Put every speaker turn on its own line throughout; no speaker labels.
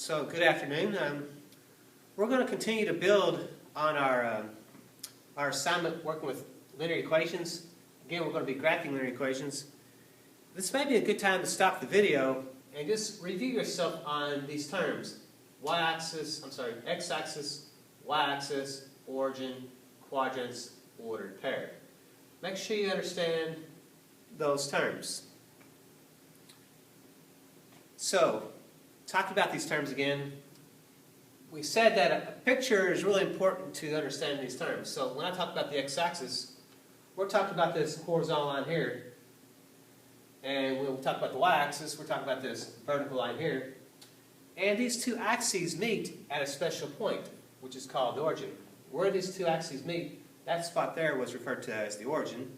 So good afternoon. We're going to continue to build on our assignment working with linear equations. Again, we're going to be graphing linear equations. This may be a good time to stop the video and just review yourself on these terms. X-axis, Y-axis, origin, quadrants, ordered pair. Make sure you understand those terms. So, talk about these terms again. We said that a picture is really important to understand these terms. So when I talk about the x-axis, we're talking about this horizontal line here. And when we talk about the y-axis, we're talking about this vertical line here. And these two axes meet at a special point, which is called the origin. Where these two axes meet, that spot there was referred to as the origin.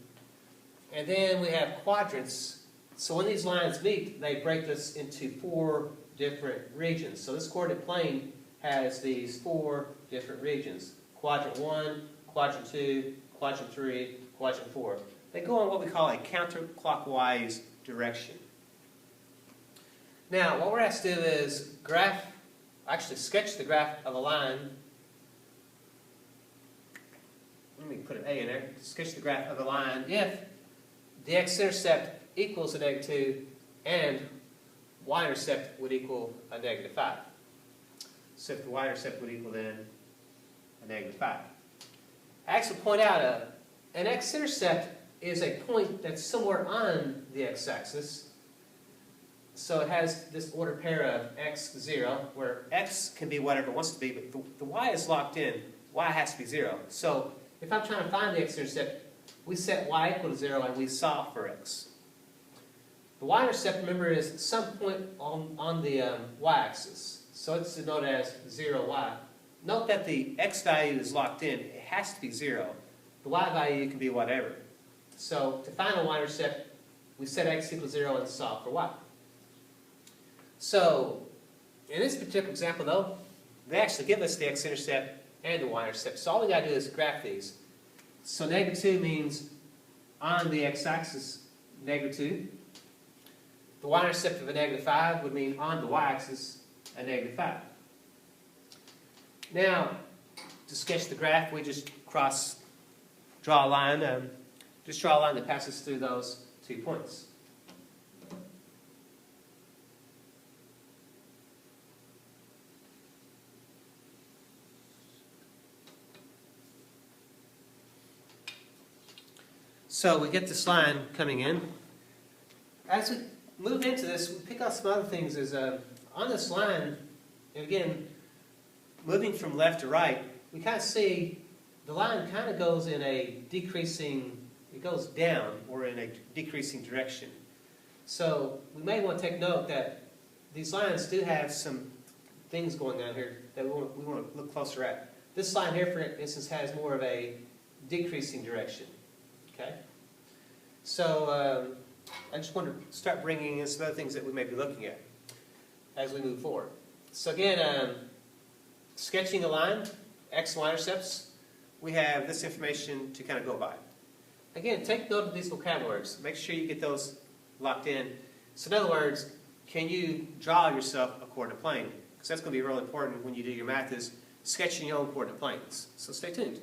And then we have quadrants. So when these lines meet, they break this into four different regions. So this coordinate plane has these four different regions. Quadrant 1, Quadrant 2, Quadrant 3, Quadrant 4. They go in what we call a counterclockwise direction. Now, what we're asked to do is sketch the graph of a line. Let me put an A in there. Sketch the graph of a line if the x-intercept equals a -2 and y-intercept would equal a -5. So if the y-intercept would equal then a -5. I actually point out an x-intercept is a point that's somewhere on the x-axis. So it has this ordered pair of x0, where x can be whatever it wants to be, but the y is locked in. Y has to be 0. So if I'm trying to find the x-intercept, we set y equal to 0 and we solve for x. The y-intercept, remember, is some point on the y-axis. So it's denoted as 0y. Note that the x value is locked in. It has to be 0. The y value can be whatever. So to find a y-intercept, we set x equals 0 and solve for y. So in this particular example, though, they actually give us the x-intercept and the y-intercept. So all we got to do is graph these. So -2 means on the x-axis, -2. The y-intercept of a -5 would mean on the y-axis, a -5. Now, to sketch the graph, we just draw a line. Just draw a line that passes through those 2 points. So we get this line coming in. As we move into this, we pick out some other things. On this line, and again, moving from left to right, we kind of see the line kind of goes in a decreasing, it goes down or in a decreasing direction. So we may want to take note that these lines do have some things going on here that we want to look closer at. This line here, for instance, has more of a decreasing direction. Okay? So I just want to start bringing in some other things that we may be looking at as we move forward. So again, sketching a line, x and y-intercepts, we have this information to kind of go by. Again, take note of these vocabularies. Make sure you get those locked in. So in other words, can you draw yourself a coordinate plane? Because that's going to be really important when you do your math, is sketching your own coordinate planes. So stay tuned.